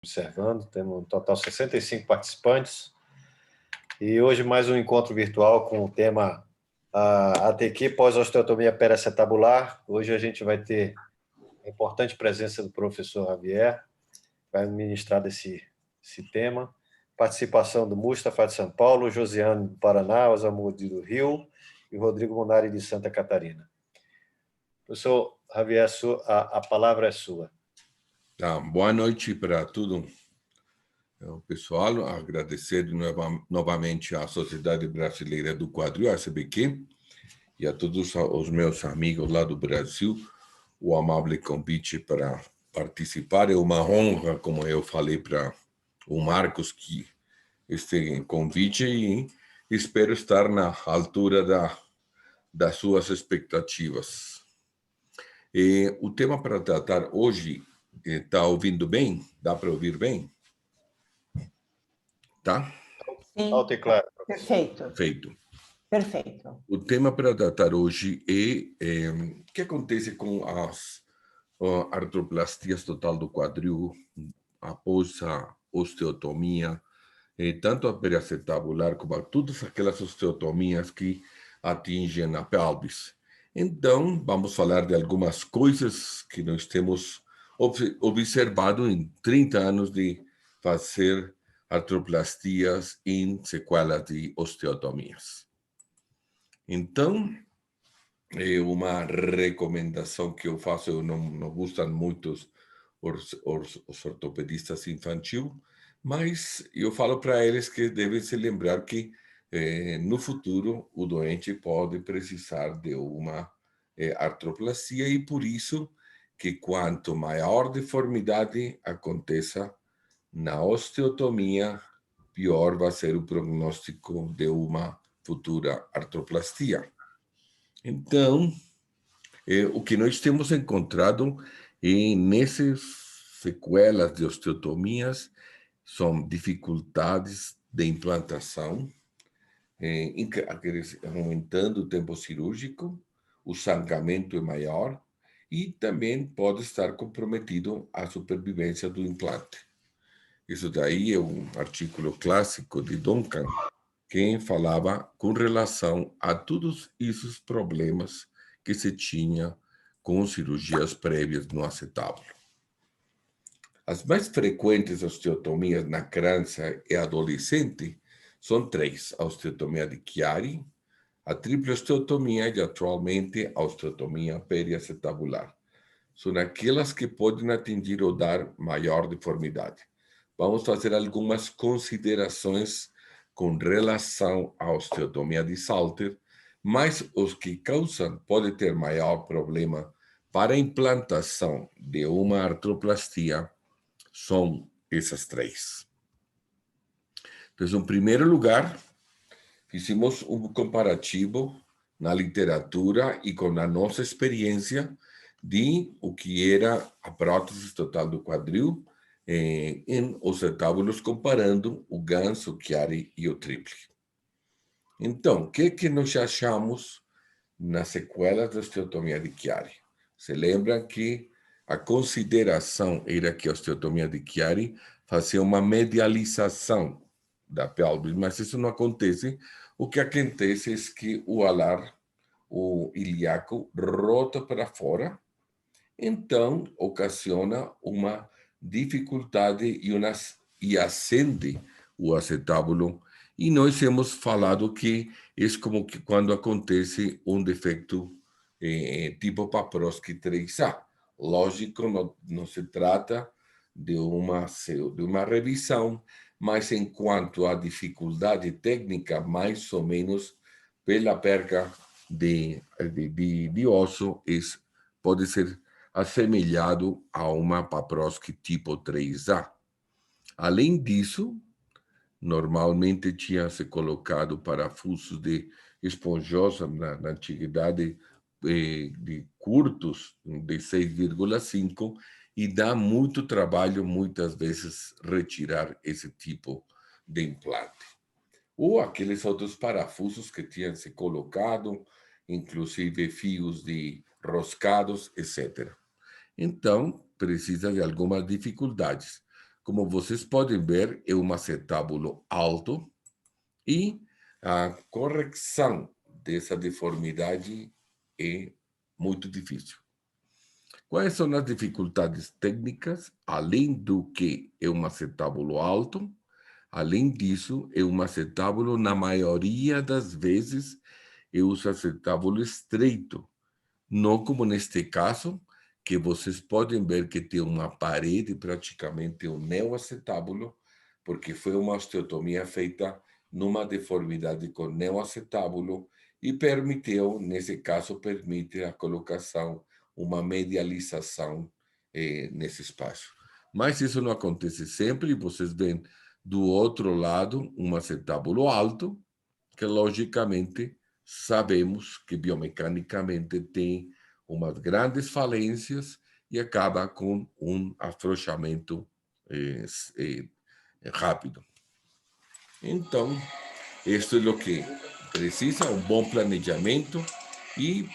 Observando, temos um total de 65 participantes, e hoje mais um encontro virtual com o tema ATQ pós-osteotomia periacetabular. Hoje a gente vai ter a importante presença do professor Javier, vai ministrar esse tema, participação do Mustafa de São Paulo, Josiane do Paraná, Osamudi do Rio e Rodrigo Munari de Santa Catarina. Professor Javier, a palavra é sua. Boa noite para todo o pessoal. Agradecer novamente à Sociedade Brasileira do Quadril, a SBQ, e a todos os meus amigos lá do Brasil, o amável convite para participar. É uma honra, como eu falei para o Marcos, que este convite, e espero estar na altura das suas expectativas. O tema para tratar hoje, está ouvindo bem? Dá para ouvir bem? Tá? Sim, Alto e claro. perfeito. Perfeito. O tema para tratar hoje é o que acontece com as artroplastias total do quadril após a osteotomia, tanto a periacetabular como todas aquelas osteotomias que atingem a pelvis. Então, vamos falar de algumas coisas que nós temos observado em 30 anos de fazer artroplastias em sequelas de osteotomias. Então, uma recomendação que eu faço, eu não gostam muito os ortopedistas infantis, mas eu falo para eles que devem se lembrar que no futuro o doente pode precisar de uma artroplastia, e por isso que quanto maior deformidade aconteça na osteotomia, pior vai ser o prognóstico de uma futura artroplastia. Então, o que nós temos encontrado nessas sequelas de osteotomias são dificuldades de implantação, aumentando o tempo cirúrgico, o sangramento é maior e também pode estar comprometido a supervivência do implante. Isso daí é um artigo clássico de Duncan, que falava com relação a todos esses problemas que se tinha com cirurgias prévias no acetábulo. As mais frequentes osteotomias na criança e adolescente são 3: a osteotomia de Chiari, a tripla osteotomia e, atualmente, a osteotomia periacetabular. São aquelas que podem atingir ou dar maior deformidade. Vamos fazer algumas considerações com relação à osteotomia de Salter, mas os que causam podem ter maior problema para a implantação de uma artroplastia são essas 3. Então, em primeiro lugar, fizemos um comparativo na literatura e com a nossa experiência de o que era a prótese total do quadril em os acetábulos, comparando o GANS, o Chiari e o triple. Então, o que nós achamos na sequela da osteotomia de Chiari? Se lembra que a consideração era que a osteotomia de Chiari fazia uma medialização da pelvis, mas isso não acontece. O que acontece é que o alar, o ilíaco, rota para fora, então ocasiona uma dificuldade e acende o acetábulo. E nós temos falado que é como que quando acontece um defeito tipo Paprosky 3A. Lógico, não se trata de uma revisão, mas enquanto à dificuldade técnica, mais ou menos pela perca de osso, pode ser assemelhado a uma Paprosky tipo 3A. Além disso, normalmente tinha se colocado parafusos de esponjosa na antiguidade de curtos, de 6,5, e dá muito trabalho, muitas vezes, retirar esse tipo de implante. Ou aqueles outros parafusos que tinham se colocado, inclusive fios de roscados, etc. Então, precisa de algumas dificuldades. como vocês podem ver, é um acetábulo alto e a correção dessa deformidade é muito difícil. Quais são as dificuldades técnicas? Além do que é um acetábulo alto, além disso, é um acetábulo, na maioria das vezes, é um acetábulo estreito. Não como neste caso, que vocês podem ver que tem uma parede, praticamente um neoacetábulo, porque foi uma osteotomia feita numa deformidade com neoacetábulo e permitiu, nesse caso, permite a colocação, uma medialização nesse espaço. Mas isso não acontece sempre, vocês veem do outro lado um acetábulo alto, que logicamente sabemos que biomecanicamente tem umas grandes falências e acaba com um afrouxamento rápido. Então, isto é o que precisa, um bom planejamento e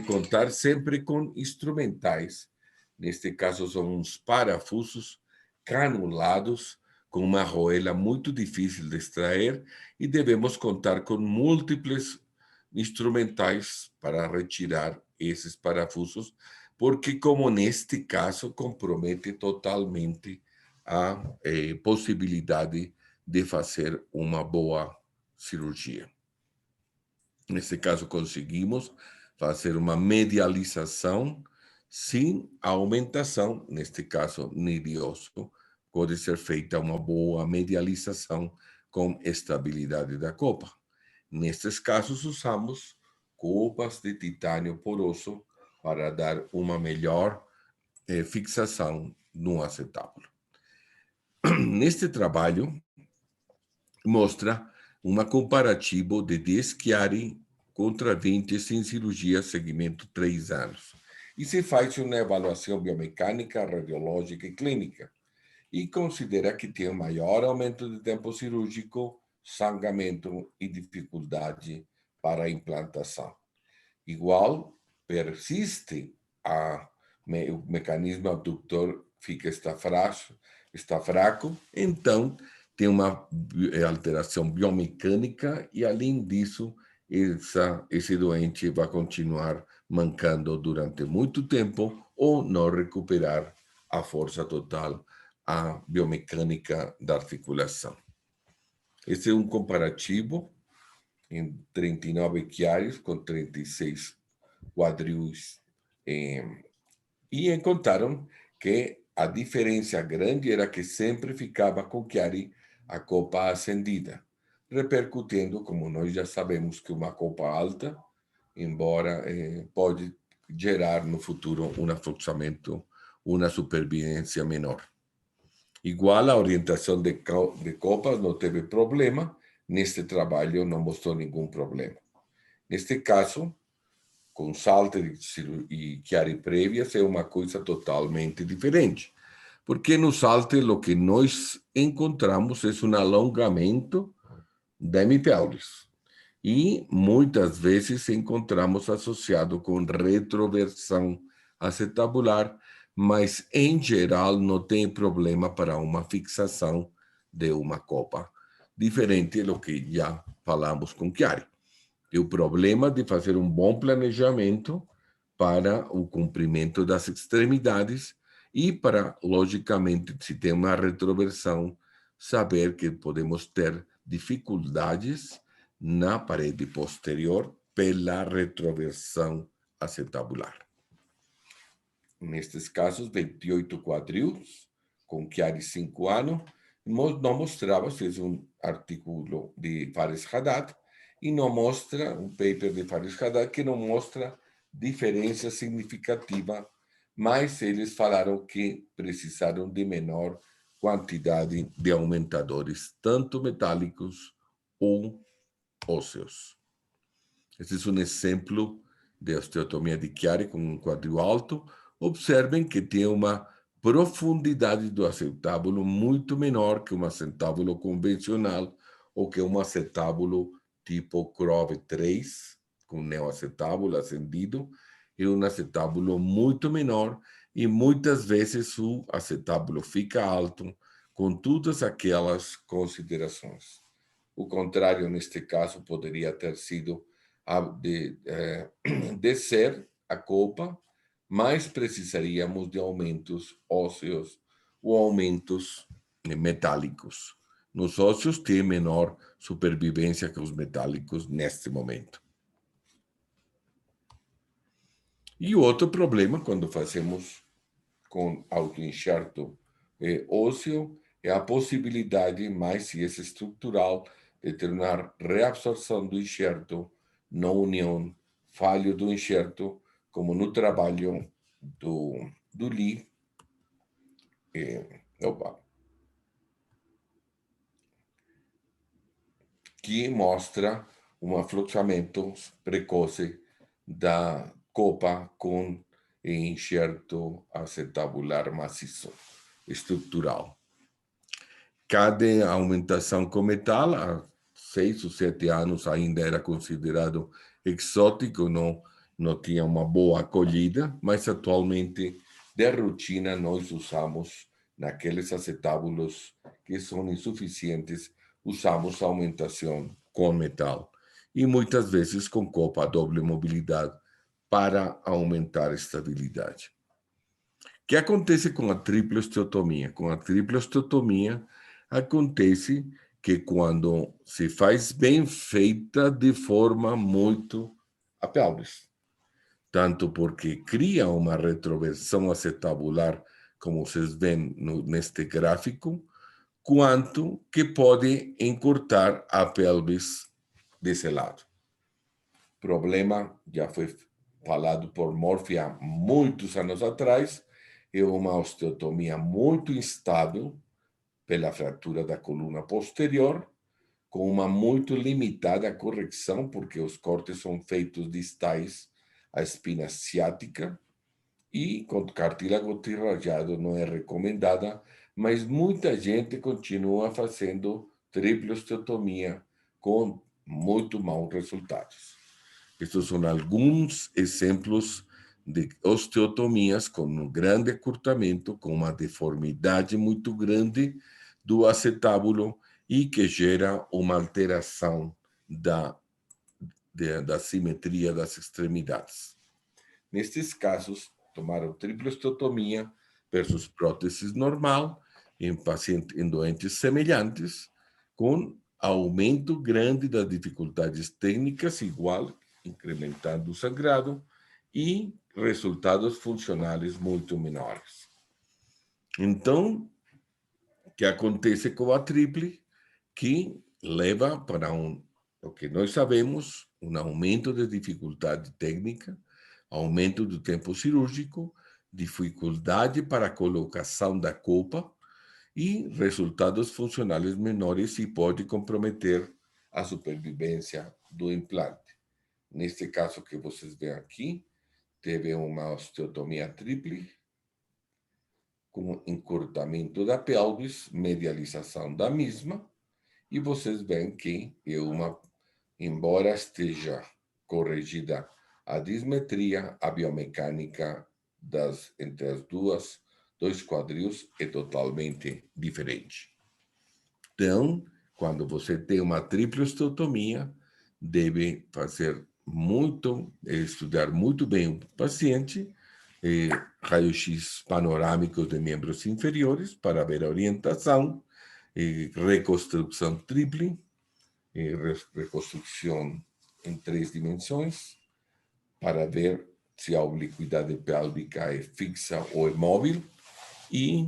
contar sempre com instrumentais. Neste caso, são uns parafusos canulados com uma argoela muito difícil de extrair e devemos contar com múltiplos instrumentais para retirar esses parafusos, porque, como neste caso, compromete totalmente a possibilidade de fazer uma boa cirurgia. Nesse caso, conseguimos fazer uma medialização sem aumentação, neste caso, nervioso. Pode ser feita uma boa medialização com estabilidade da copa. Nestes casos, usamos copas de titânio poroso para dar uma melhor fixação no acetábulo. Neste trabalho, mostra uma comparativo de 10 Chiari contra 20 sem cirurgia, segmento 3 anos. E se faz uma avaliação biomecânica, radiológica e clínica. E considera que tem um maior aumento de tempo cirúrgico, sangramento e dificuldade para a implantação. Igual, persiste o mecanismo abductor, está fraco, então tem uma alteração biomecânica e, além disso, esse doente vai continuar mancando durante muito tempo ou não recuperar a força total, a biomecânica da articulação. Esse é um comparativo em 39 chiaris com 36 quadris e encontraram que a diferença grande era que sempre ficava com chiari a copa ascendida, repercutindo, como nós já sabemos, que uma copa alta, embora pode gerar no futuro um afrouxamento, uma supervivência menor. Igual a orientação de copas não teve problema, neste trabalho não mostrou nenhum problema. Neste caso, com Salter e Chiari prévias é uma coisa totalmente diferente. Porque no Salter o que nós encontramos é um alongamento da hemipelvis. E muitas vezes encontramos associado com retroversão acetabular, mas em geral não tem problema para uma fixação de uma copa, diferente do que já falamos com Chiari. E o problema de fazer um bom planejamento para o cumprimento das extremidades e para, logicamente, se tem uma retroversão, saber que podemos ter dificuldades na parede posterior pela retroversão acetabular. Nestes casos, 28 quadris, com Chiari 5 anos, não mostrava, fez um artigo de Fares Haddad, e não mostra, um paper de Fares Haddad, que não mostra diferença significativa, mas eles falaram que precisaram de menor quantidade de aumentadores, tanto metálicos ou ósseos. Esse é um exemplo de osteotomia de Chiari com um quadril alto. Observem que tem uma profundidade do acetábulo muito menor que um acetábulo convencional ou que um acetábulo tipo Crove 3, com neoacetábulo ascendido, é um acetábulo muito menor e muitas vezes o acetábulo fica alto com todas aquelas considerações. O contrário, neste caso, poderia ter sido descer a copa, mas precisaríamos de aumentos ósseos ou aumentos metálicos. Nos ósseos têm menor supervivência que os metálicos neste momento. E outro problema, quando fazemos com autoenxerto ósseo, é a possibilidade, mas se é estrutural, de ter uma reabsorção do enxerto, não união, falho do enxerto, como no trabalho do Lee, que mostra um afluxamento precoce da copa com enxerto acetabular maciço estrutural. Cada aumentação com metal, há 6 ou 7 anos, ainda era considerado exótico, não tinha uma boa acolhida, mas atualmente, de rotina, nós usamos, naqueles acetábulos que são insuficientes, usamos aumentação com metal. E muitas vezes com copa a doble mobilidade para aumentar a estabilidade. O que acontece com a tripla osteotomia? Com a tripla osteotomia, acontece que quando se faz bem feita, deforma muito a pelvis. Tanto porque cria uma retroversão acetabular, como vocês veem neste gráfico, quanto que pode encurtar a pelvis desse lado. O problema já foi falado por Murphy há muitos anos atrás, é uma osteotomia muito instável pela fratura da coluna posterior, com uma muito limitada correção, porque os cortes são feitos distais à espina ciática, e com cartílago trirrajado não é recomendada, mas muita gente continua fazendo tripla osteotomia com muito maus resultados. Estes são alguns exemplos de osteotomias com um grande encurtamento, com uma deformidade muito grande do acetábulo e que gera uma alteração da simetria das extremidades. Nestes casos, tomaram tripla osteotomia versus prótese normal em doentes semelhantes, com aumento grande das dificuldades técnicas, igual, incrementando o sangrado, e resultados funcionais muito menores. Então, o que acontece com a triple? Que leva para o que nós sabemos, um aumento de dificuldade técnica, aumento do tempo cirúrgico, dificuldade para a colocação da copa e resultados funcionais menores, e pode comprometer a supervivência do implante. Neste caso que vocês veem aqui, teve uma osteotomia triple, com encurtamento da pelvis, medialização da mesma, e vocês veem que embora esteja corrigida a dismetria, a biomecânica entre as dois quadris é totalmente diferente. Então, quando você tem uma tripla osteotomia, deve estudar muito bem o paciente, raio-x panorâmico de membros inferiores para ver a orientação, reconstrução triple, reconstrução em 3 dimensões, para ver se a obliquidade pélvica é fixa ou é móvel, e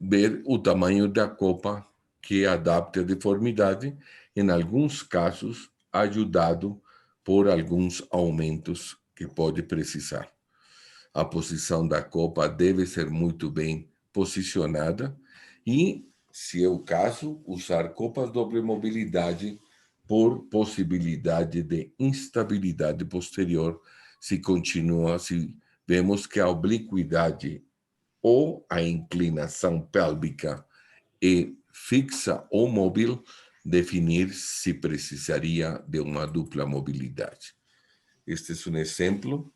ver o tamanho da copa que adapta a deformidade, em alguns casos ajudado por alguns aumentos que pode precisar. A posição da copa deve ser muito bem posicionada e, se é o caso, usar copas doble mobilidade por possibilidade de instabilidade posterior, se vemos que a obliquidade ou a inclinação pélvica é fixa ou móvel, definir se precisaria de uma dupla mobilidade. Este é um exemplo.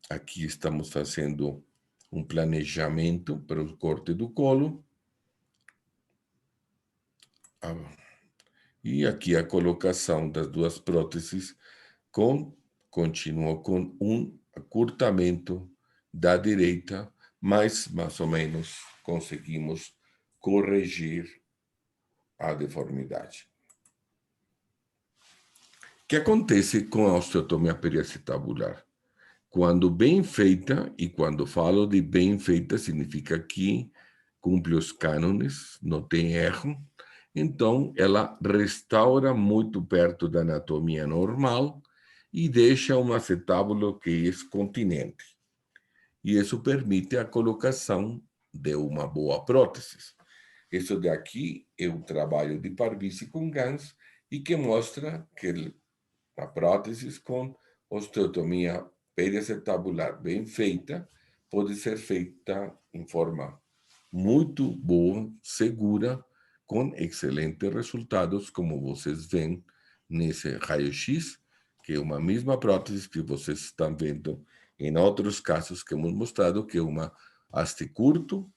Aqui estamos fazendo um planejamento para o corte do colo, E aqui a colocação das duas próteses continuou com um acurtamento da direita, mas mais ou menos conseguimos corrigir a deformidade. O que acontece com a osteotomia periacetabular? Quando bem feita, e quando falo de bem feita, significa que cumpre os cânones, não tem erro, então ela restaura muito perto da anatomia normal e deixa um acetábulo que é continente. E isso permite a colocação de uma boa prótese. Isso daqui é um trabalho de Parvizi com Gans e que mostra que a prótese com osteotomia periacetabular bem feita pode ser feita em forma muito boa, segura, com excelentes resultados, como vocês veem nesse raio-x, que é uma mesma prótese que vocês estão vendo em outros casos que hemos mostrado, que é uma haste curto,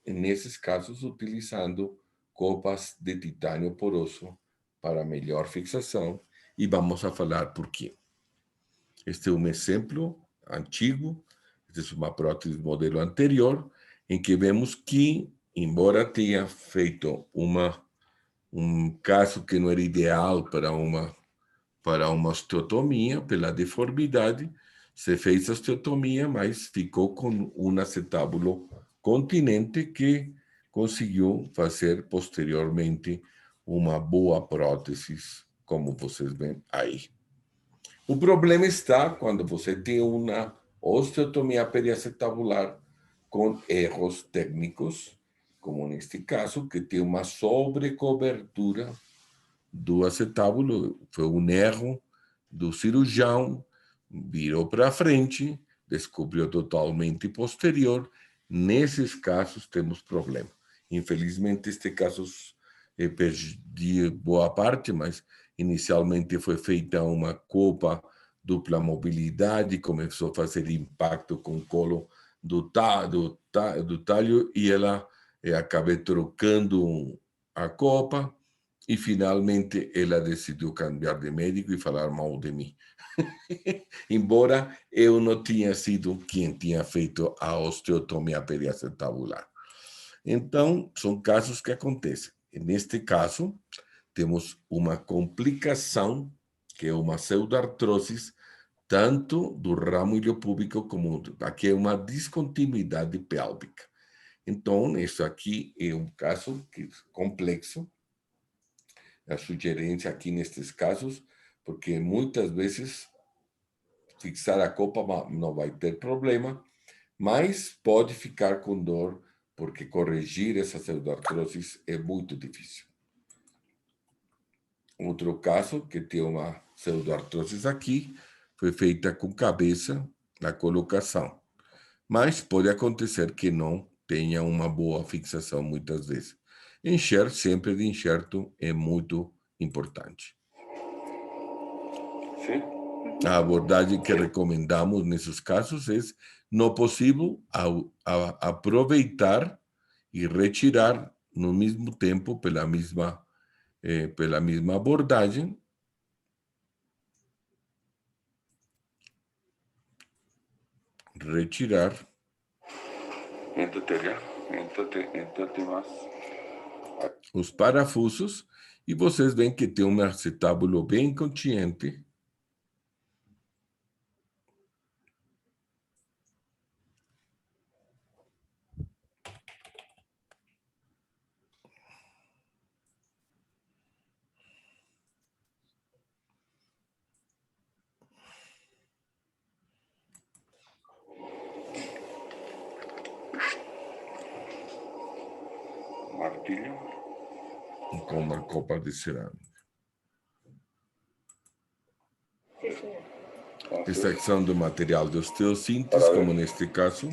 nesses casos, utilizando copas de titânio poroso para melhor fixação, e vamos a falar por quê. Este é um exemplo antigo, esta é uma prótese modelo anterior, em que vemos que, embora tenha feito um caso que não era ideal para uma osteotomia, pela deformidade, se fez a osteotomia, mas ficou com um acetábulo continente que conseguiu fazer posteriormente uma boa prótese, como vocês veem aí. O problema está quando você tem uma osteotomia periacetabular com erros técnicos, como neste caso, que tem uma sobrecobertura do acetábulo. Foi um erro do cirurgião, virou para frente, descobriu totalmente posterior. Nesses casos, temos problema. Infelizmente, este caso perdi boa parte, mas inicialmente foi feita uma copa dupla mobilidade, começou a fazer impacto com o colo do talho e ela acabei trocando a copa e finalmente ela decidiu cambiar de médico e falar mal de mim. Embora eu não tinha sido quem tinha feito a osteotomia periacetabular. Então, são casos que acontecem. Neste caso, temos uma complicação, que é uma pseudoartrose, tanto do ramo iliopúbico como aqui é uma descontinuidade pélvica. Então, isso aqui é um caso complexo. A sugerência aqui nestes casos, porque muitas vezes fixar a copa não vai ter problema, mas pode ficar com dor, porque corrigir essa pseudoartrose é muito difícil. Outro caso, que tem uma pseudoartrose aqui, foi feita com cabeça na colocação. Mas pode acontecer que não tenha uma boa fixação muitas vezes. Enxerto, sempre de enxerto, é muito importante. Sim. A abordagem que recomendamos nesses casos é, no possível, aproveitar e retirar no mesmo tempo, pela mesma abordagem, retirar os parafusos e vocês veem que tem um acetábulo bem consciente. Martilho. Com uma copa de cerâmica. Extração do material de osteossíntese, como neste caso,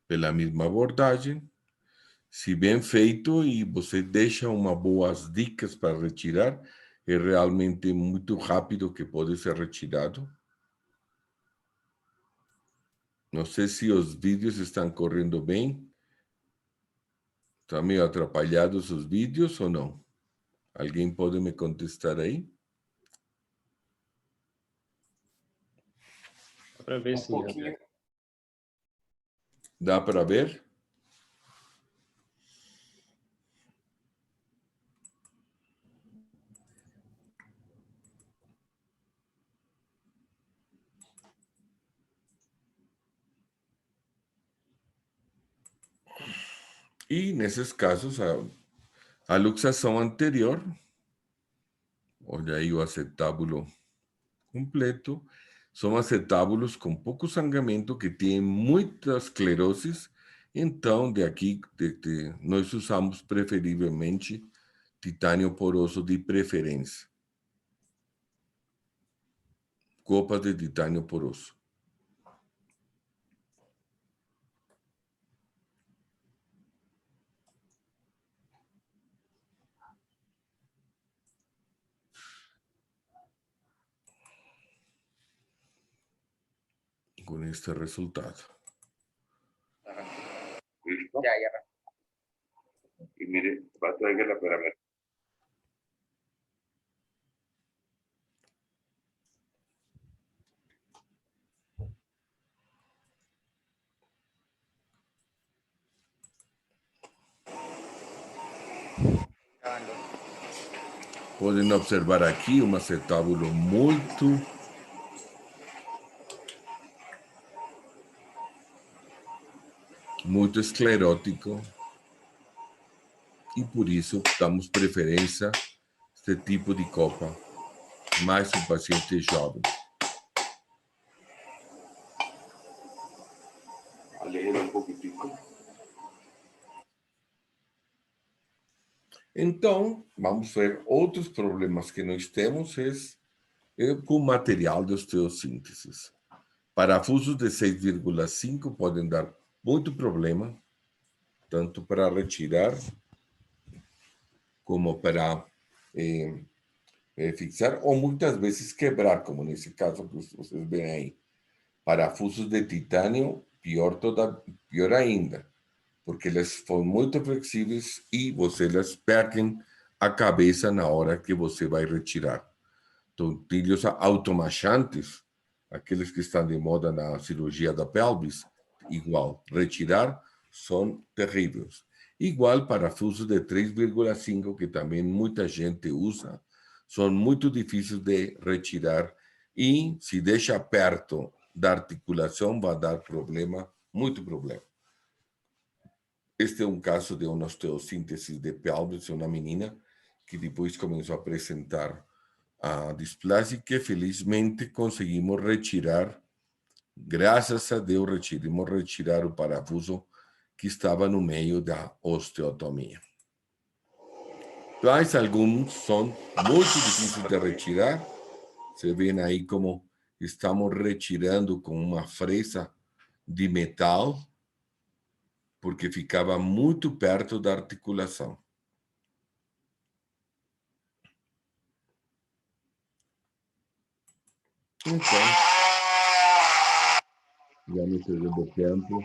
pela mesma abordagem. Se bem feito e você deixa boas dicas para retirar, é realmente muito rápido que pode ser retirado. Não sei se os vídeos estão correndo bem. Estão meio atrapalhados os vídeos ou não? Alguém pode me contestar aí? Dá para ver, sim. Dá para ver? E, nesses casos, a luxação anterior, olha aí o acetábulo completo, são acetábulos com pouco sangramento que têm muita esclerose. Então, nós usamos preferivelmente titânio poroso de preferência. Copas de titânio poroso. Com este resultado. Ya. Y mire, va a traer la parámetro. Podem observar aqui um acetábulo muito esclerótico e por isso damos preferência a este tipo de copa, mais um paciente jovem. Aléjelo un poquitico. Então, vamos ver outros problemas que nós temos com o material de osteossíntese. Parafusos de 6,5 podem dar muito problema, tanto para retirar como para fixar, ou muitas vezes quebrar, como nesse caso que vocês veem aí. Parafusos de titânio, pior ainda, porque eles são muito flexíveis e vocês perdem a cabeça na hora que você vai retirar. Tontilhos automachantes, aqueles que estão de moda na cirurgia da pelvis, igual, retirar são terríveis. Igual parafusos de 3,5, que também muita gente usa, são muito difíceis de retirar e se deixa perto da articulação vai dar problema, muito problema. Este é um caso de uma osteossíntese de pelvis, uma menina que depois começou a apresentar a displasia que felizmente conseguimos retirar, graças a Deus conseguimos retirar o parafuso que estava no meio da osteotomia. Mas alguns são muito difíceis de retirar. Você vê aí como estamos retirando com uma fresa de metal, porque ficava muito perto da articulação. Então, já não perdendo tempo.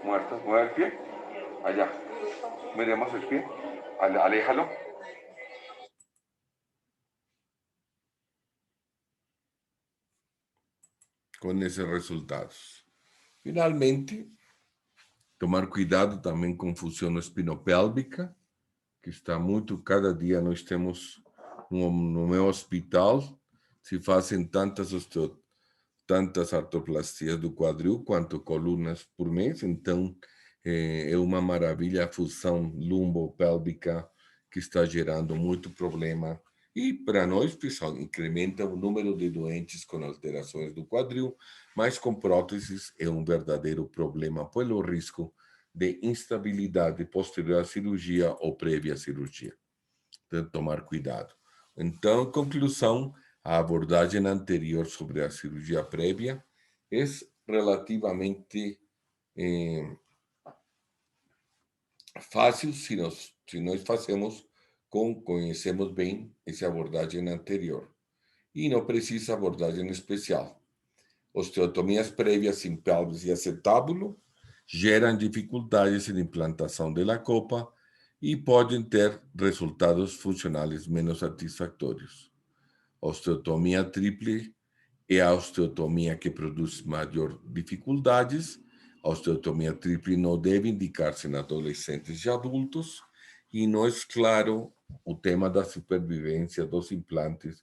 Muerto, mueve el pie. Allá. Miremos el pie. Aléjalo. Com esses resultados. Finalmente, tomar cuidado também com fusão espinopélvica, que está muito, cada dia nós temos, no meu hospital, se fazem tantas artroplastias do quadril quanto colunas por mês, então é uma maravilha a fusão lumbopélvica que está gerando muito problema. E para nós, pessoal, incrementa o número de doentes com alterações do quadril, mas com próteses é um verdadeiro problema pelo risco de instabilidade posterior à cirurgia ou prévia à cirurgia. Tem que tomar cuidado. Então, conclusão, a abordagem anterior sobre a cirurgia prévia é relativamente fácil se nós conhecemos bem essa abordagem anterior. E não precisa abordagem especial. Osteotomias prévias em pelvis e acetábulo geram dificuldades na implantação da copa e podem ter resultados funcionais menos satisfatórios. Osteotomia tríplice é a osteotomia que produz maior dificuldades. A osteotomia tríplice não deve indicar-se em adolescentes e adultos, e não é claro o tema da supervivência dos implantes,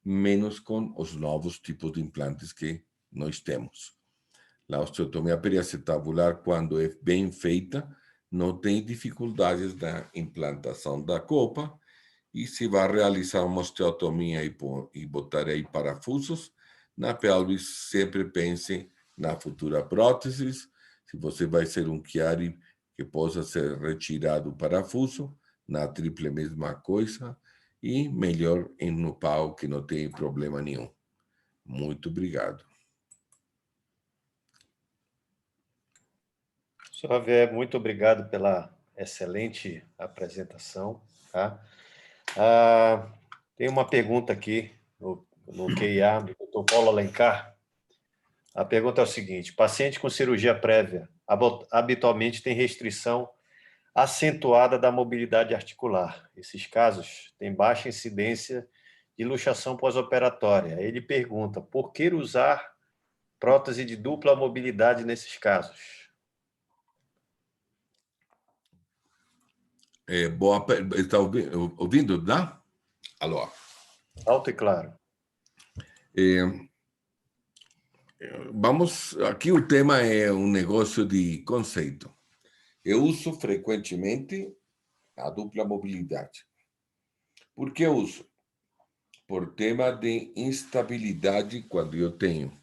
menos com os novos tipos de implantes que nós temos. A osteotomia periacetabular, quando é bem feita, não tem dificuldades na implantação da copa, e se vai realizar uma osteotomia e botar aí parafusos, na pelvis sempre pense na futura prótese. Se você vai ser um Chiari que possa ser retirado o parafuso, na triple mesma coisa, e melhor no pau que não tem problema nenhum. Muito obrigado. Senhor Javier, muito obrigado pela excelente apresentação. Tá? Tem uma pergunta aqui no QIA, do Dr. Paulo Alencar. A pergunta é o seguinte: paciente com cirurgia prévia habitualmente tem restrição acentuada da mobilidade articular. Esses casos têm baixa incidência de luxação pós-operatória. Ele pergunta: por que usar prótese de dupla mobilidade nesses casos? Está ouvindo, não? Alô. Alto e claro. Vamos, aqui o tema é um negócio de conceito. Eu uso frequentemente a dupla mobilidade. Por que eu uso? Por tema de instabilidade quando eu tenho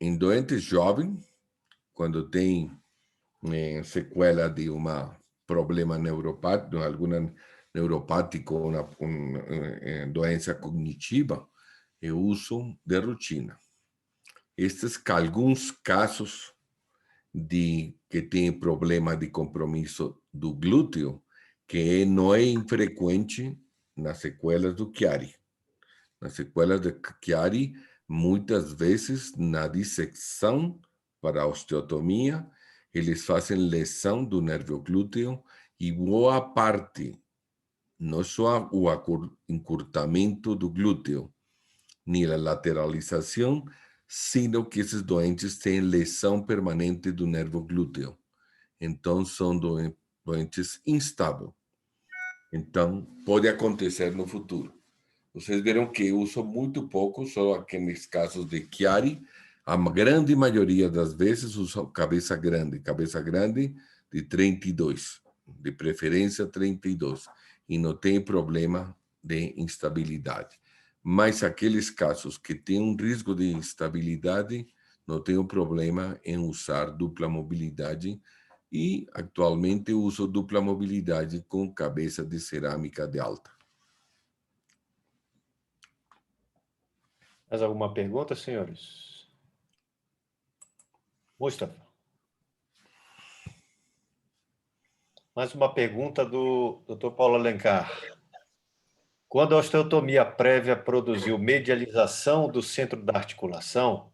em doentes jovens, quando tem sequela de uma problema neuropático, alguma neuropático ou uma doença cognitiva, eu uso de rotina. Estes alguns casos de que tem problema de compromisso do glúteo, que não é infrequente nas sequelas do Chiari. Nas sequelas do Chiari, muitas vezes, na dissecção para a osteotomia, eles fazem lesão do nervo glúteo e boa parte, não só o encurtamento do glúteo, nem a lateralização, sino que esses doentes têm lesão permanente do nervo glúteo. Então, são doentes instáveis. Então, pode acontecer no futuro. Vocês viram que eu uso muito pouco, só aqueles casos de Chiari. A grande maioria das vezes uso cabeça grande de 32, de preferência 32, e não tem problema de instabilidade. Mas aqueles casos que têm um risco de instabilidade, não tenho problema em usar dupla mobilidade, e atualmente uso dupla mobilidade com cabeça de cerâmica de alta. Mais alguma pergunta, senhores? Mustafa. Mais uma pergunta do Dr. Paulo Alencar. Quando a osteotomia prévia produziu medialização do centro da articulação,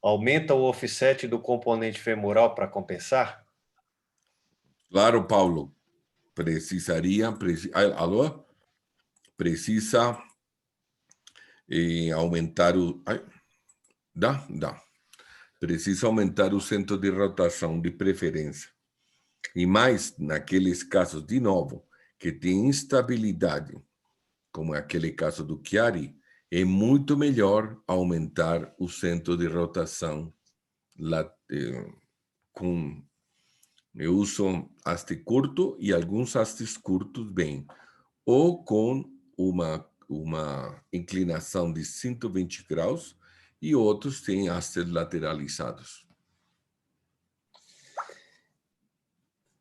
aumenta o offset do componente femoral para compensar? Claro, Paulo. Alô? Precisa aumentar o... Dá. Precisa aumentar o centro de rotação, de preferência. E mais, naqueles casos, de novo, que tem instabilidade, como aquele caso do Chiari, é muito melhor aumentar o centro de rotação com... Eu uso haste curto e alguns hastes curtos bem, ou com uma inclinação de 120 graus, e outros têm hastes lateralizados.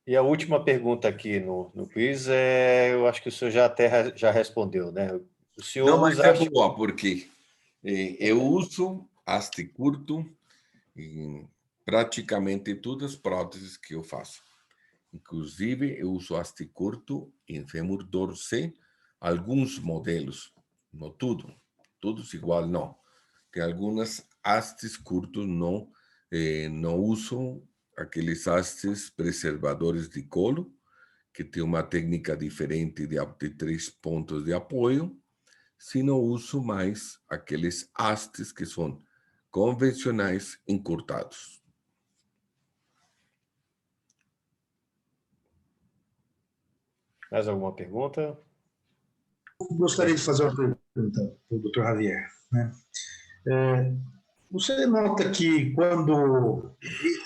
E a última pergunta aqui no quiz, eu acho que o senhor já respondeu, né? O senhor Não, mas usa é haste... boa, porque eu uso haste curto em praticamente todas as próteses que eu faço. Inclusive, eu uso haste curto em fêmur dorse, alguns modelos, não tudo, todos igual não. Tem algumas hastes curtos, não usam aqueles hastes preservadores de colo, que tem uma técnica diferente de 3 pontos de apoio, sino uso mais aqueles hastes que são convencionais encurtados. Mais alguma pergunta? Eu gostaria de fazer uma pergunta para o Dr. Javier, né? Você nota que quando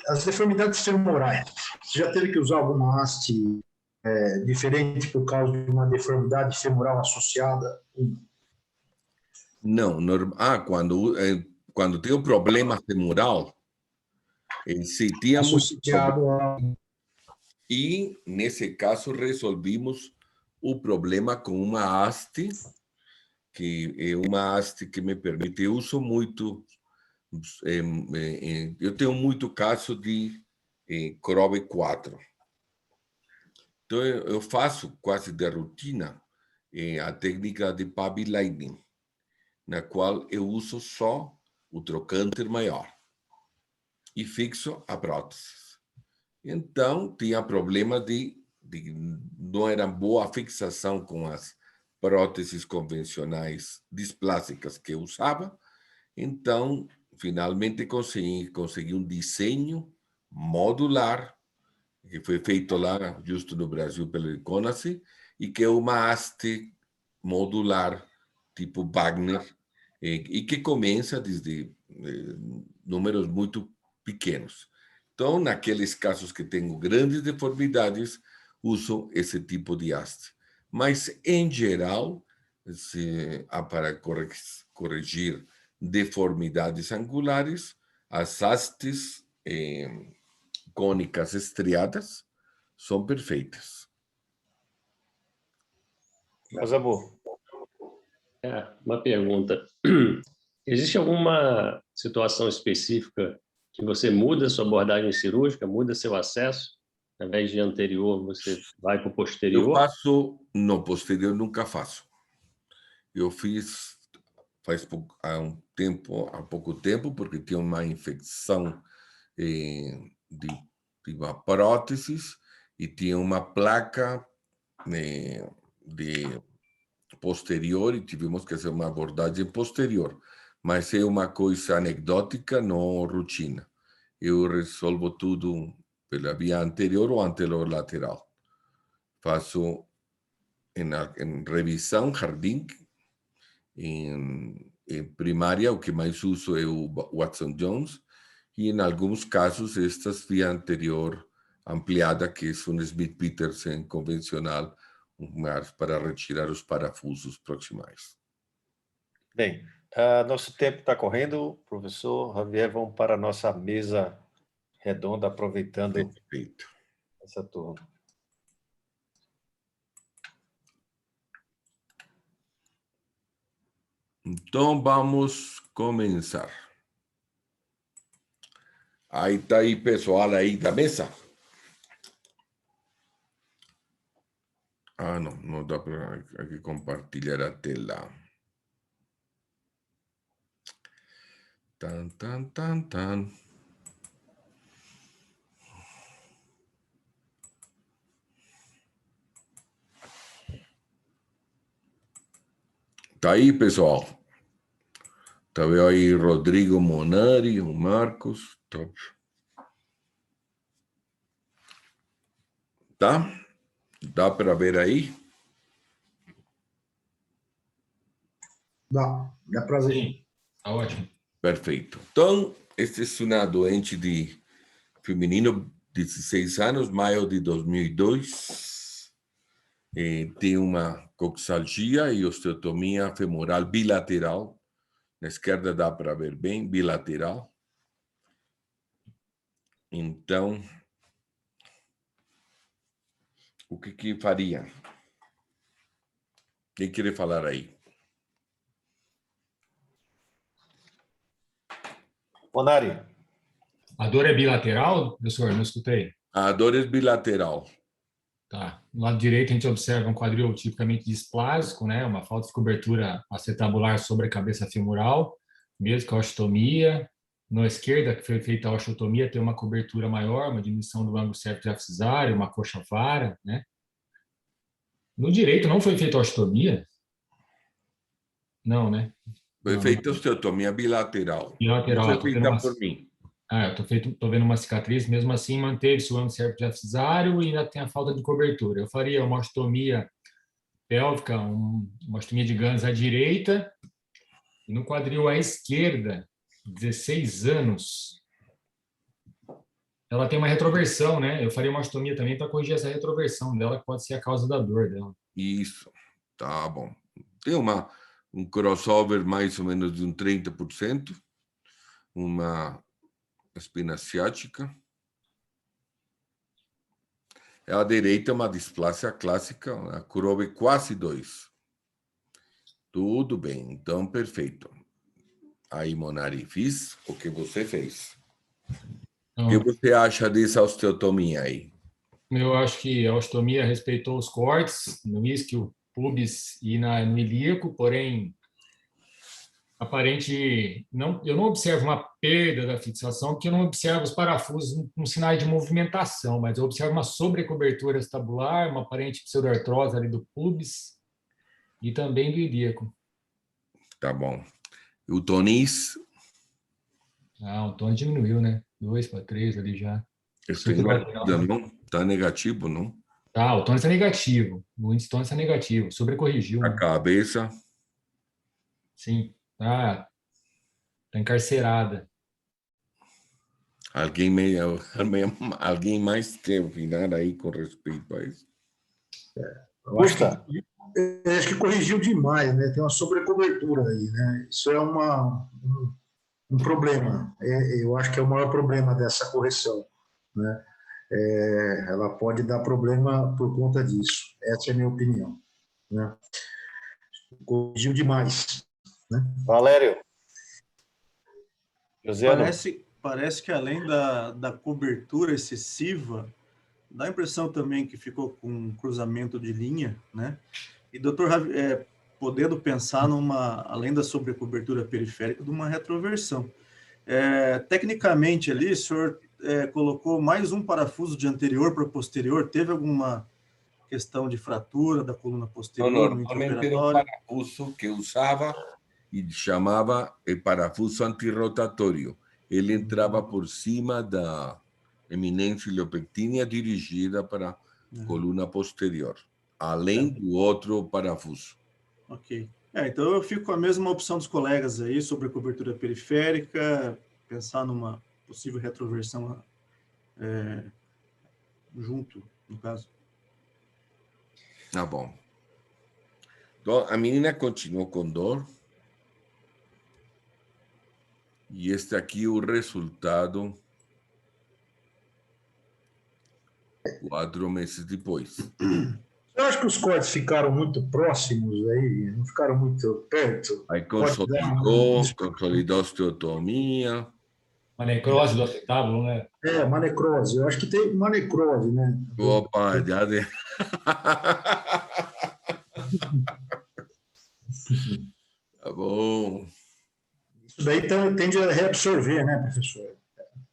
as deformidades femorais, você já teve que usar alguma haste diferente por causa de uma deformidade femoral associada? Não, quando tem um problema femoral, se tinha muito Associado a... e nesse caso resolvimos o problema com uma haste, que é uma haste que me permite, eu uso muito, eu tenho muito caso de CROB 4. Então eu faço quase de rotina a técnica de Pabi Lightning, na qual eu uso só o trocante maior e fixo a prótese. Então, tinha problema de não era boa a fixação com as próteses convencionais displásicas que eu usava. Então, finalmente consegui um desenho modular, que foi feito lá, justo no Brasil, pelo Iconacy, e que é uma haste modular, tipo Wagner, e que começa desde números muito pequenos. Então, naqueles casos que tenho grandes deformidades, uso esse tipo de haste. Mas, em geral, para corrigir deformidades angulares, as hastes cônicas estriadas são perfeitas. Mas, amor. Uma pergunta. Existe alguma situação específica que você muda sua abordagem cirúrgica, muda seu acesso? Ao invés de anterior, você vai para o posterior? Eu faço, no posterior nunca faço. Eu fiz há pouco tempo, porque tinha uma infecção de uma prótese e tinha uma placa de posterior e tivemos que fazer uma abordagem posterior. Mas é uma coisa anedótica, não rotina. Eu resolvo tudo pela via anterior ou anterolateral. Faço em revisão, jardim, em primária, o que mais uso é o Watson Jones, e em alguns casos, estas via anterior ampliada, que é um Smith Peterson convencional, mas para retirar os parafusos proximais. Bem, nosso tempo está correndo, professor Javier, vamos para a nossa mesa redonda, aproveitando Perfeito. essa turma. Então, vamos começar. Aí está aí, pessoal, aí da mesa? Ah, não dá para aqui compartilhar a tela. Tan, tan, tan, tan. Tá aí, pessoal? Tá vendo aí Rodrigo Monari, o Marcos. Top. Tá? Dá para ver aí? Dá para ver. Sim, tá ótimo. Perfeito. Então, este é uma doente de feminino, 16 anos, maio de 2002. Tem uma coxalgia e osteotomia femoral bilateral. Na esquerda dá para ver bem, bilateral. Então, o que faria? Quem quer falar aí? Monari. A dor é bilateral, professor? Não escutei. A dor é bilateral. Tá. No lado direito, a gente observa um quadril tipicamente displásico, né? Uma falta de cobertura acetabular sobre a cabeça femoral, mesmo com a osteotomia. Na esquerda, que foi feita a osteotomia, tem uma cobertura maior, uma diminuição do ângulo cervico-diafisisário, uma coxa vara, né? No direito, não foi feita a osteotomia? Não, né? Foi feita a osteotomia bilateral. Bilateral. Não foi feita por mim. Eu tô vendo uma cicatriz, mesmo assim manteve-se o ângulo cervico-diafisisário e ainda tem a falta de cobertura. Eu faria uma osteotomia pélvica, uma osteotomia de Gans à direita, e no quadril à esquerda, 16 anos, ela tem uma retroversão, né? Eu faria uma osteotomia também para corrigir essa retroversão dela, que pode ser a causa da dor dela. Isso, tá bom. Tem um crossover mais ou menos de 30%, uma espina ciática. A direita é uma displasia clássica, a curva é quase 2. Tudo bem, então perfeito. Aí, Monari, fiz o que você fez. O que você acha dessa osteotomia aí? Eu acho que a osteotomia respeitou os cortes no isquio, pubis e no ilíaco, porém aparente eu não observo uma perda da fixação, porque eu não observo os parafusos com sinais de movimentação, mas eu observo uma sobrecobertura estabular, uma aparente pseudoartrose ali do pubis e também do ilíaco. Tá bom. O tonis? O tônus diminuiu, né? 2 para 3 ali já. Não? Tá negativo, não? O tônus é negativo. O índice tônus é negativo. Sobrecorrigiu. A cabeça? Sim. Tá encarcerada. Alguém mais quer opinar aí com respeito a isso? Acho que corrigiu demais, né? Tem uma sobrecobertura aí, né? Isso é um problema. Eu acho que é o maior problema dessa correção, né? Ela pode dar problema por conta disso. Essa é a minha opinião, né? Corrigiu demais, né? Valério. Parece que além da cobertura excessiva, dá a impressão também que ficou com um cruzamento de linha, né? E doutor, podendo pensar além da sobrecobertura periférica, de uma retroversão. Tecnicamente ali, o senhor colocou mais um parafuso de anterior para posterior, teve alguma questão de fratura da coluna posterior no normalmente era um parafuso que usava e chamava parafuso antirrotatório. Ele entrava por cima da eminência iliopectínea dirigida para a coluna posterior, além do outro parafuso. Ok. Então eu fico com a mesma opção dos colegas aí, sobre a cobertura periférica, pensar numa possível retroversão junto, no caso. Tá bom. Então, a menina continuou com dor. E este aqui é o resultado 4 meses depois. Eu acho que os cortes ficaram muito próximos aí, não ficaram muito perto. Aí consolidou a osteotomia. Uma necrose do acetábulo, né? Uma necrose. Eu acho que tem uma necrose, né? Opa, já de... Tá bom. Isso daí tende a reabsorver, né, professor?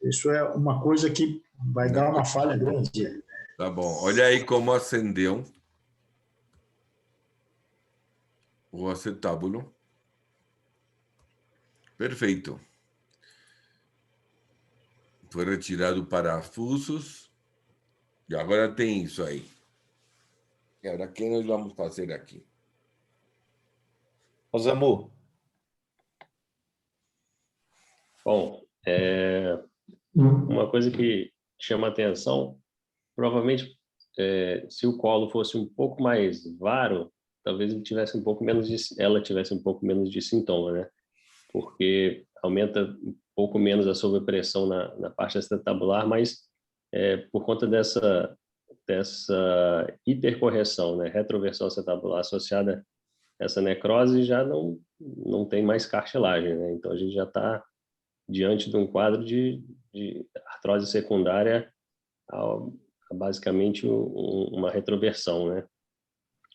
Isso é uma coisa que vai dar uma falha grande. Tá bom. Olha aí como acendeu o acetábulo. Perfeito. Foi retirado parafusos. E agora tem isso aí. E agora, o que nós vamos fazer aqui? Rosamu. Bom, uma coisa que chama atenção, provavelmente, se o colo fosse um pouco mais varo, talvez ela tivesse um pouco menos de sintoma, né? Porque aumenta um pouco menos a sobrepressão na parte acetabular, mas por conta dessa hipercorreção, né? Retroversão acetabular associada a essa necrose, já não tem mais cartilagem, né? Então a gente já está diante de um quadro de artrose secundária a basicamente uma retroversão, né?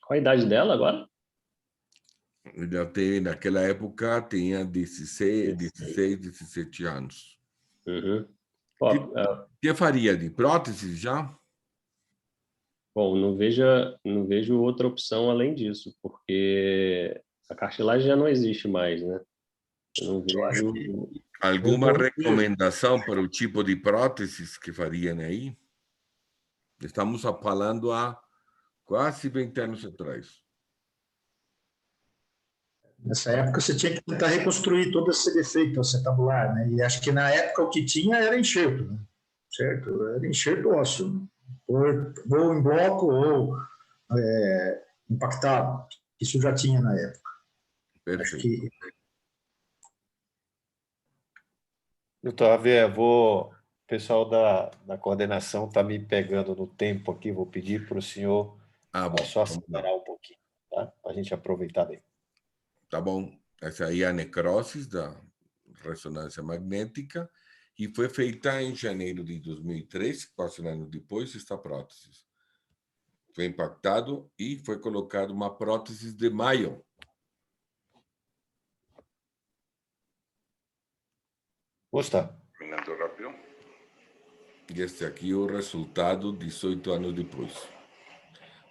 Qual a idade dela agora? Naquela época tinha 16, 17 anos. Uhum. Que faria de prótese já? Bom, não vejo outra opção além disso, porque a cartilagem já não existe mais, né? Eu não vejo... Alguma recomendação para o tipo de próteses que fariam aí? Estamos falando há quase 20 anos atrás. Nessa época você tinha que tentar reconstruir todo esse defeito acetabular, né? E acho que na época o que tinha era enxerto, né? Certo? Era enxerto ósseo, ou em bloco ou impactado. Isso já tinha na época. Perfeito. Acho que... Doutor Javier, o pessoal da coordenação está me pegando no tempo aqui, vou pedir para o senhor só acelerar um pouquinho, tá? Para a gente aproveitar bem. Tá bom. Essa aí é a necrose da ressonância magnética e foi feita em janeiro de 2003, quase um ano depois, esta prótese. Foi impactado e foi colocado uma prótese de maio. Gustavo. Caminhando rápido. E este aqui é o resultado 18 anos depois.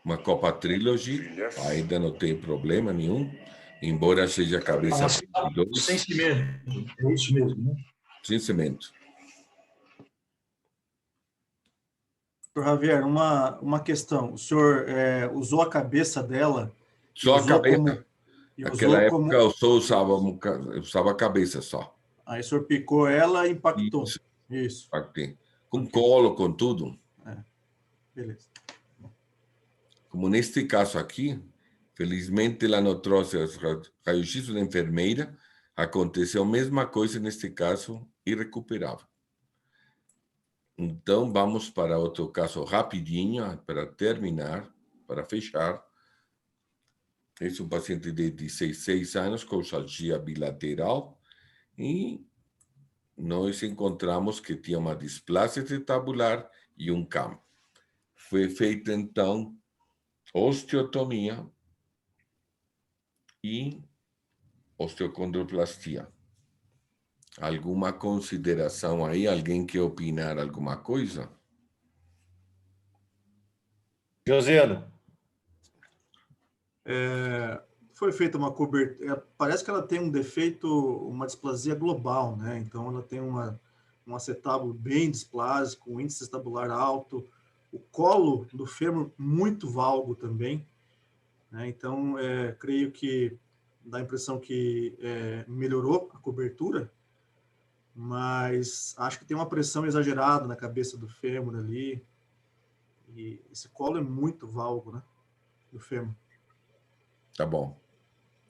Uma Copa Trilogy, ainda não tem problema nenhum, embora seja cabeça 22. Sem cimento, é isso mesmo, né? Sem cimento. Doutor Javier, uma questão. O senhor usou a cabeça dela? Só a cabeça. Naquela época eu só usava a cabeça só. Aí o senhor picou ela e impactou. Isso. Impactei. Com colo, com tudo. Beleza. Como neste caso aqui, felizmente ela não trouxe raio-x da enfermeira, aconteceu a mesma coisa neste caso, irrecuperável. Então, vamos para outro caso rapidinho, para terminar, para fechar. Esse é um paciente de 16 anos com coxalgia bilateral e nós encontramos que tinha uma displasia acetabular e um CAM. Foi feita, então, osteotomia e osteocondroplastia. Alguma consideração aí? Alguém quer opinar alguma coisa? Josiano. Foi feita uma cobertura. Parece que ela tem um defeito, uma displasia global, né? Então, ela tem um acetábulo bem displásico, um índice acetabular alto, o colo do fêmur muito valgo também, né? Então, creio que dá a impressão que melhorou a cobertura, mas acho que tem uma pressão exagerada na cabeça do fêmur ali, e esse colo é muito valgo, né? Do fêmur. Tá bom.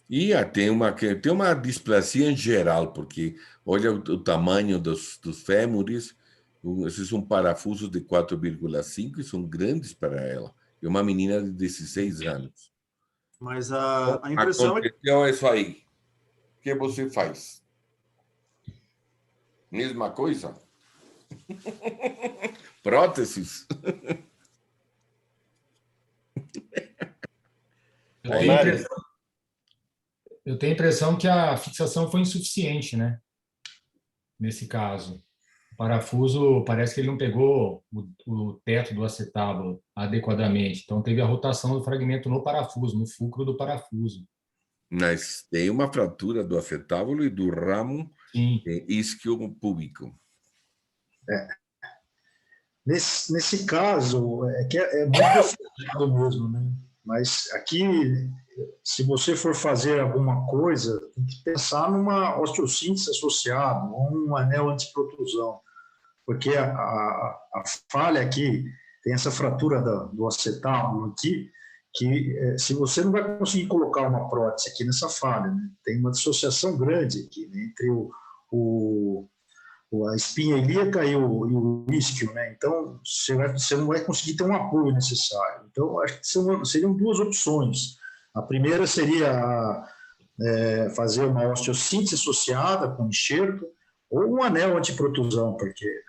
E tem uma displasia em geral, porque olha o tamanho dos fêmures, esses são parafusos de 4,5 e são grandes para ela. É uma menina de 16 anos. Mas a impressão aconteceu isso aí. O que você faz? Mesma coisa? Próteses? Eu tenho a impressão que a fixação foi insuficiente, né? Nesse caso. O parafuso, parece que ele não pegou o teto do acetábulo adequadamente. Então, teve a rotação do fragmento no parafuso, no fulcro do parafuso. Mas tem uma fratura do acetábulo e do ramo isquiopúbico. Nesse caso, é muito associado mesmo, né? Mas aqui, se você for fazer alguma coisa, tem que pensar numa osteossíntese associada, ou um anel antiprotrusão, porque a falha aqui tem essa fratura do acetábulo aqui, que se você não vai conseguir colocar uma prótese aqui nessa falha, né? Tem uma dissociação grande aqui, né? Entre a espinha ilíaca e o isquio, né? Então, você não vai conseguir ter um apoio necessário. Então, acho que seriam duas opções. A primeira seria fazer uma osteossíntese associada com enxerto, Ou um anel antiprotusão, porque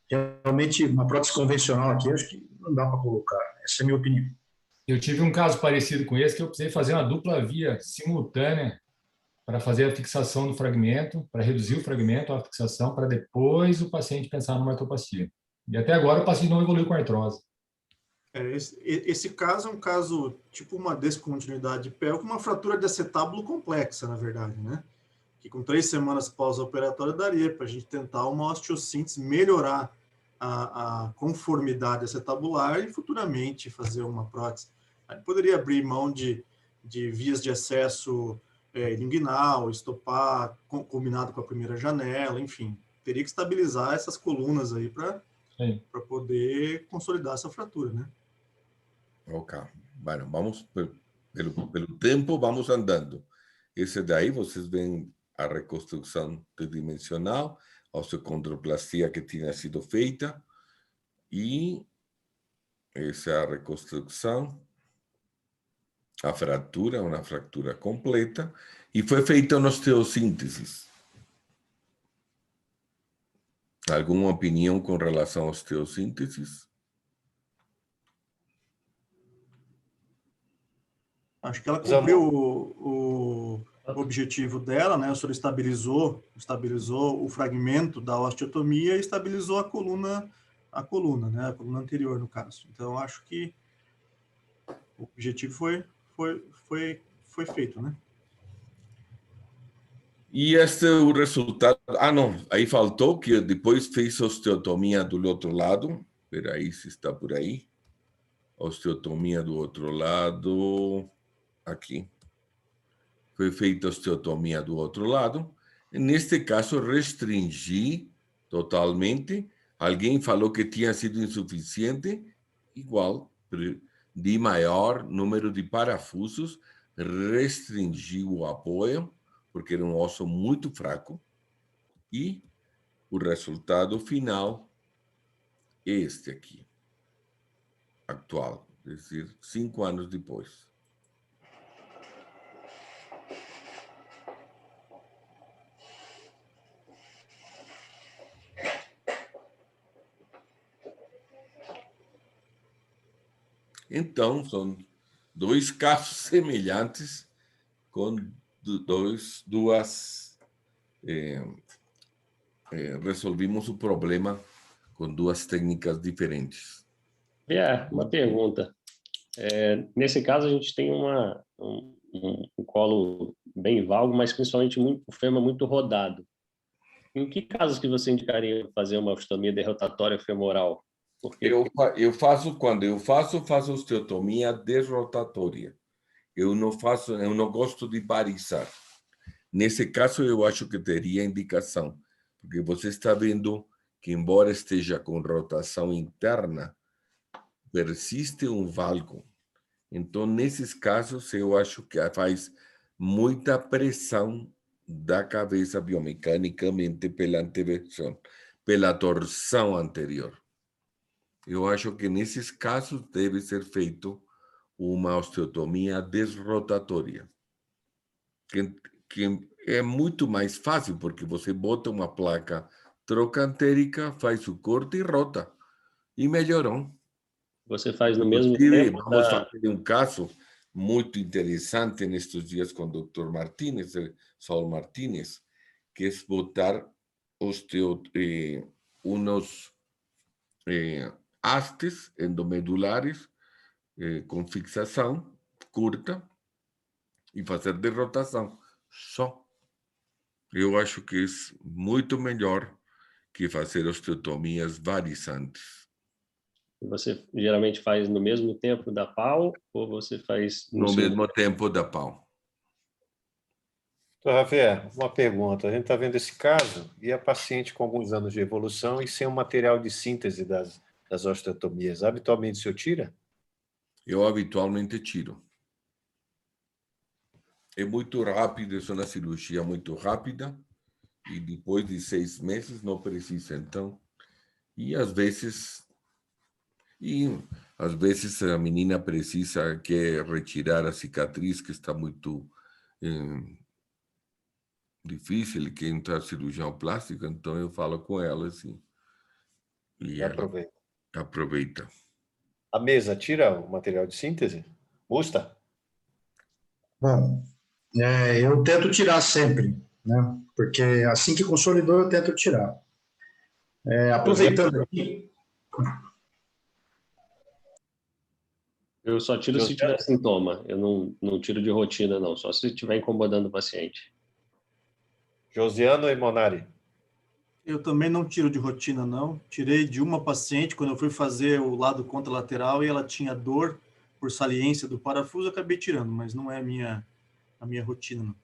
realmente uma prótese convencional aqui, acho que não dá para colocar. Essa é a minha opinião. Eu tive um caso parecido com esse, que eu precisei fazer uma dupla via simultânea para fazer a fixação do fragmento, para reduzir o fragmento, a fixação, para depois o paciente pensar numa artroplastia. E até agora o paciente não evoluiu com artrose. Esse caso é um caso tipo uma descontinuidade pélvica, uma fratura de acetábulo complexa, na verdade, né? Que com 3 semanas pós-operatório daria para a gente tentar uma osteossíntese, melhorar a conformidade acetabular e futuramente fazer uma prótese. Aí poderia abrir mão de vias de acesso linguinal, estopar, combinado com a primeira janela, enfim. Teria que estabilizar essas colunas aí para poder consolidar essa fratura, né? Ok. Bueno, vamos pelo tempo, vamos andando. Esse daí, vocês veem a reconstrução tridimensional, a osteocondroplastia que tinha sido feita, e essa é a reconstrução, a fratura, uma fratura completa, e foi feita uma osteossíntese. Alguma opinião com relação à osteossíntese? Acho que ela cumpriu o objetivo dela, né? O senhor estabilizou o fragmento da osteotomia e estabilizou a coluna, né? A coluna anterior, no caso. Então, acho que o objetivo foi feito, né? E este é o resultado. Ah, não, aí faltou que depois fez osteotomia do outro lado. Espera aí, se está por aí. Osteotomia do outro lado. Aqui. Foi feita osteotomia do outro lado. E neste caso, restringi totalmente. Alguém falou que tinha sido insuficiente. Igual, de maior número de parafusos, restringi o apoio, porque era um osso muito fraco, e o resultado final é este aqui, atual, é dizer, 5 anos depois. Então, são 2 casos semelhantes com resolvimos o problema com 2 técnicas diferentes. Uma pergunta. Nesse caso, a gente tem um colo bem valgo, mas principalmente o fêmur muito rodado. Em que casos que você indicaria fazer uma ostomia derrotatória femoral? Porque Quando eu faço osteotomia desrotatória. Eu não gosto de barizar. Nesse caso, eu acho que teria indicação, porque você está vendo que, embora esteja com rotação interna, persiste um valgo. Então, nesses casos, eu acho que faz muita pressão da cabeça biomecanicamente pela anteversão, pela torção anterior. Eu acho que nesses casos deve ser feito uma osteotomia desrotatória, que é muito mais fácil, porque você bota uma placa trocantérica, faz o corte e rota, e melhorou. Você faz no mesmo tempo. Vamos fazer um caso muito interessante nestes dias com o Dr. Martínez, Saul Martínez, que é botar uns hastes endomedulares com fixação curta e fazer derrotação só. Eu acho que é muito melhor que fazer osteotomias varizantes. Você geralmente faz no mesmo tempo da pau ou você faz no mesmo tempo da pau? Doutor Javier, uma pergunta. A gente está vendo esse caso e a paciente com alguns anos de evolução e sem um material de síntese das osteotomias. Habitualmente o senhor tira? Eu habitualmente tiro. É muito rápido, é uma cirurgia muito rápida e depois de 6 meses não precisa. Então, e às vezes a menina quer retirar a cicatriz que está muito difícil, que entrar cirurgião plástico, então eu falo com ela assim. E ela aproveita. A mesa tira o material de síntese? Musta? Bom, eu tento tirar sempre, né? Porque assim que consolidou, eu tento tirar. Aproveitando aqui. Eu só tiro se tiver sintoma. Eu não tiro de rotina, não. Só se estiver incomodando o paciente. Josiano e Monari. Eu também não tiro de rotina, não. Tirei de uma paciente quando eu fui fazer o lado contralateral e ela tinha dor por saliência do parafuso, eu acabei tirando, mas não é a minha rotina, não.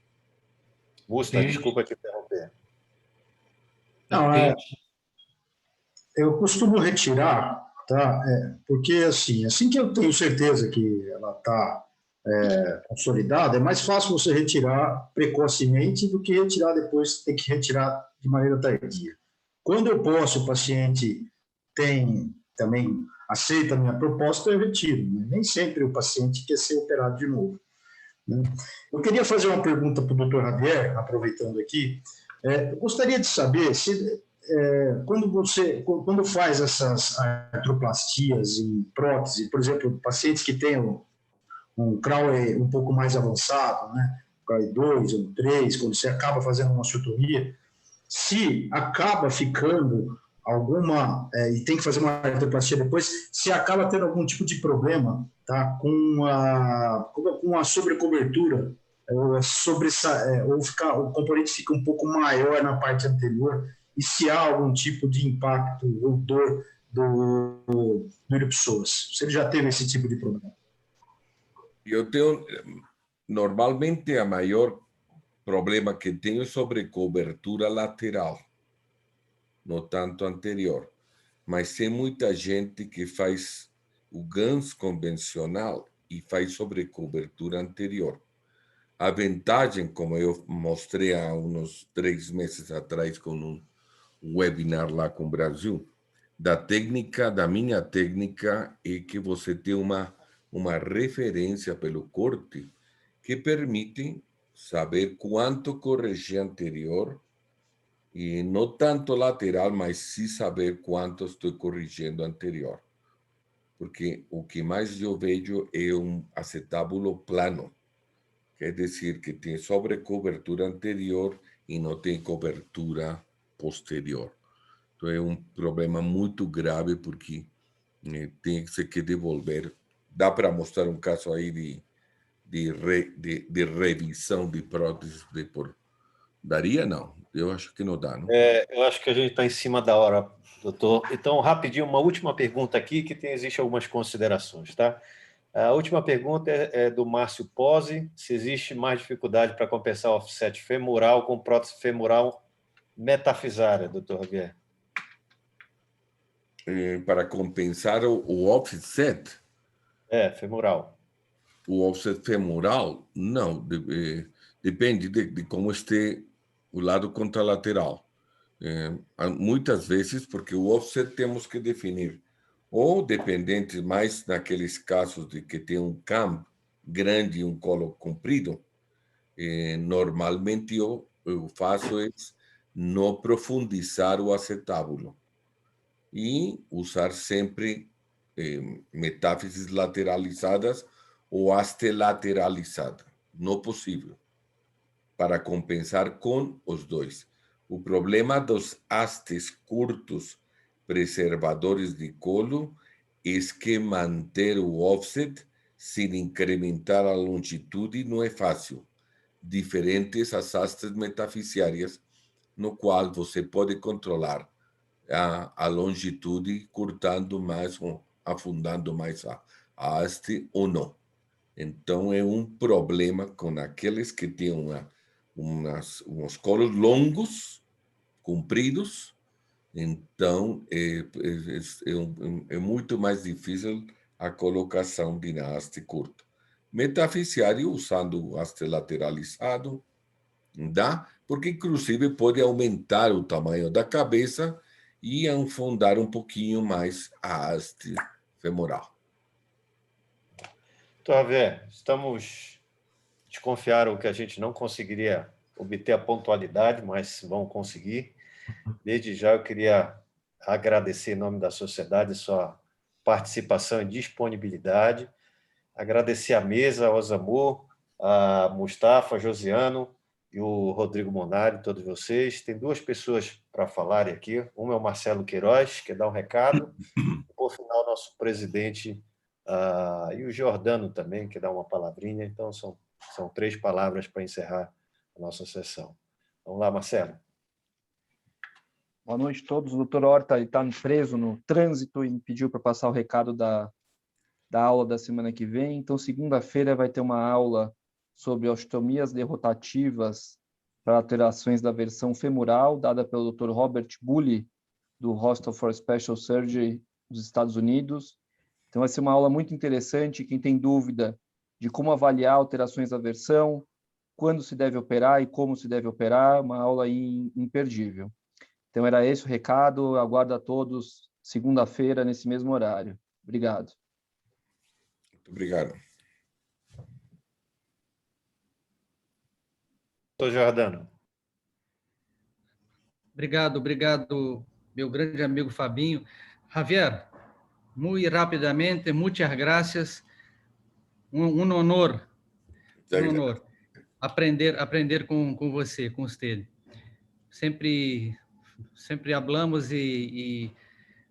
Musta, desculpa te interromper. Não, eu costumo retirar, tá? Porque assim que eu tenho certeza que ela está consolidada, é mais fácil você retirar precocemente do que retirar depois, ter que retirar de maneira tardia. Quando eu posso, o paciente também aceita a minha proposta, eu retiro. Né? Nem sempre o paciente quer ser operado de novo. Né? Eu queria fazer uma pergunta para o Dr. Javier, aproveitando aqui. Eu gostaria de saber se quando faz essas artroplastias em prótese, por exemplo, pacientes que têm um Crowley um pouco mais avançado, né? Crowley 2 ou 3, quando você acaba fazendo uma osteotomia, se acaba ficando e tem que fazer uma artroplastia depois, se acaba tendo algum tipo de problema, tá? com a sobrecobertura, ou o componente fica um pouco maior na parte anterior, e se há algum tipo de impacto ou dor do ilipsoas. Se ele já teve esse tipo de problema. Eu tenho, normalmente, a maior problema que tenho é sobre cobertura lateral, não tanto anterior. Mas tem muita gente que faz o GANS convencional e faz sobre cobertura anterior. A vantagem, como eu mostrei há uns 3 meses atrás com um webinar lá com o Brasil, da minha técnica, é que você tem uma referência pelo corte que permite saber quanto corrigir anterior e não tanto lateral, mas sim saber quanto estou corrigindo anterior. Porque o que mais eu vejo é um acetábulo plano, quer dizer que tem sobrecobertura anterior e não tem cobertura posterior. Então é um problema muito grave porque tem que devolver. Dá para mostrar um caso aí de revisão de próteses daria? Não, eu acho que não dá, não? Eu acho que a gente está em cima da hora, doutor. Então, rapidinho, uma última pergunta aqui, que existe algumas considerações, tá? A última pergunta é do Márcio Pose, se existe mais dificuldade para compensar o offset femoral com prótese femoral metafisária, doutor Javier? Para compensar o offset? Femoral. O offset femoral, não. Depende de como esteja o lado contralateral. Muitas vezes, porque o offset temos que definir, ou dependente mais naqueles casos de que tem um cam grande e um colo comprido, normalmente eu faço é não profundizar o acetábulo e usar sempre metáfises lateralizadas ou haste lateralizada, não possível, para compensar com os dois. O problema dos hastes curtos preservadores de colo é que manter o offset sem incrementar a longitude não é fácil. Diferentes as hastes metafisiárias, no qual você pode controlar a longitude, cortando mais ou afundando mais a haste ou não. Então, é um problema com aqueles que têm uns colos longos, compridos. Então, é muito mais difícil a colocação de haste curta. Metafisiário, usando haste lateralizado, dá, porque inclusive pode aumentar o tamanho da cabeça e afundar um pouquinho mais a haste femoral. Doutor Javier, estamos desconfiaram que a gente não conseguiria obter a pontualidade, mas vão conseguir. Desde já eu queria agradecer em nome da sociedade sua participação e disponibilidade, agradecer à mesa, ao Osamur, a Mustafa, Josiano e o Rodrigo Monari, todos vocês. Tem duas pessoas para falarem aqui. Uma é o Marcelo Queiroz, que quer dar um recado, e, por final, nosso presidente, e o Jordano também, que dá uma palavrinha. Então, são 3 palavras para encerrar a nossa sessão. Vamos lá, Marcelo. Boa noite a todos. O doutor Horta está preso no trânsito e me pediu para passar o recado da aula da semana que vem. Então, segunda-feira vai ter uma aula sobre osteomias derrotativas para alterações da versão femoral, dada pelo Dr. Robert Bully, do Hospital for Special Surgery dos Estados Unidos. Então, vai ser uma aula muito interessante. Quem tem dúvida de como avaliar alterações da versão, quando se deve operar e como se deve operar, uma aula imperdível. Então, era esse o recado. Aguardo a todos segunda-feira, nesse mesmo horário. Obrigado. Muito obrigado. Doutor Jordano. Obrigado, meu grande amigo Fabinho. Javier, muito rapidamente, muitas graças. Um honor aprender com você, com você. Sempre hablamos e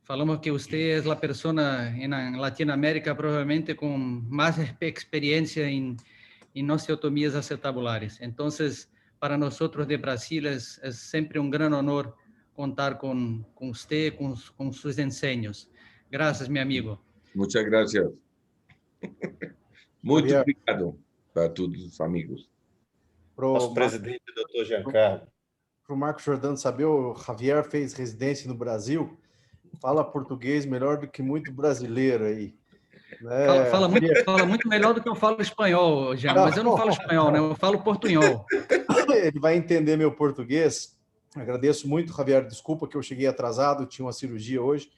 falamos que você é a pessoa em Latinoamérica provavelmente com mais experiência em osteotomias acetabulares. Então, para nós de Brasil é sempre um grande honor contar com você, com seus ensinos. Graças, meu amigo. Muchas gracias. Muito obrigado para todos os amigos. Nosso presidente, doutor Giancarlo. Para o Marco Jordano saber, o Javier fez residência no Brasil, fala português melhor do que muito brasileiro aí. Né? Fala muito melhor do que eu falo espanhol, Jean, mas eu não falo espanhol, né? Eu falo portunhol. Ele vai entender meu português. Agradeço muito, Javier. Desculpa que eu cheguei atrasado, tinha uma cirurgia hoje,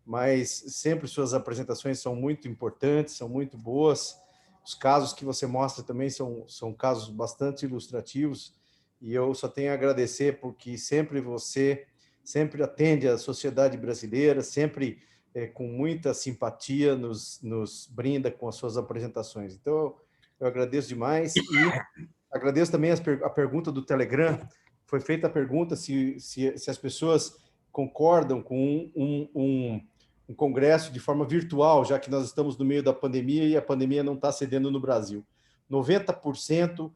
mas sempre suas apresentações são muito importantes, são muito boas. Os casos que você mostra também são casos bastante ilustrativos, e eu só tenho a agradecer porque você sempre atende a sociedade brasileira, sempre com muita simpatia nos brinda com as suas apresentações. Então, eu agradeço demais e agradeço também a pergunta do Telegram. Foi feita a pergunta se as pessoas concordam com um congresso de forma virtual, já que nós estamos no meio da pandemia e a pandemia não está cedendo no Brasil. 90%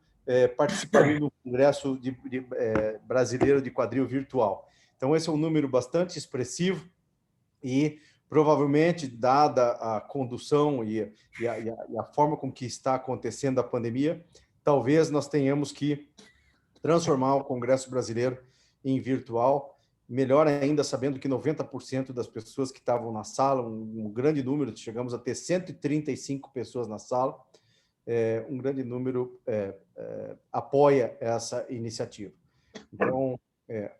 participariam do congresso brasileiro de quadril virtual. Então, esse é um número bastante expressivo e, provavelmente, dada a condução e a forma com que está acontecendo a pandemia, talvez nós tenhamos que transformar o Congresso Brasileiro em virtual, melhor ainda sabendo que 90% das pessoas que estavam na sala, um grande número, chegamos a ter 135 pessoas na sala, um grande número apoia essa iniciativa. Então,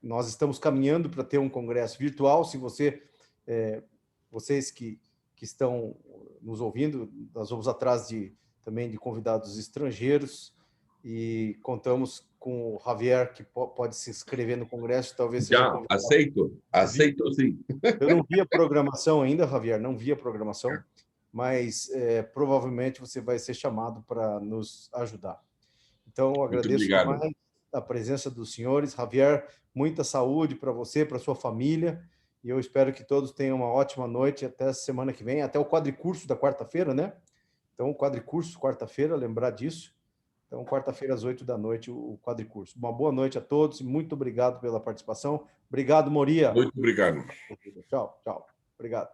nós estamos caminhando para ter um congresso virtual. Se vocês que estão nos ouvindo, nós vamos atrás também de convidados estrangeiros e contamos com o Javier, que pode se inscrever no congresso, talvez seja convidado. Aceito sim. Eu não vi a programação ainda, Javier, não vi a programação, mas provavelmente você vai ser chamado para nos ajudar. Então, agradeço demais a presença dos senhores. Javier, muita saúde para você, para sua família, e eu espero que todos tenham uma ótima noite até a semana que vem, até o quadricurso da quarta-feira, né? Então, o quadricurso, quarta-feira, lembrar disso. Então, quarta-feira, às 20h, o quadricurso. Uma boa noite a todos e muito obrigado pela participação. Obrigado, Moria. Muito obrigado. Tchau. Obrigado.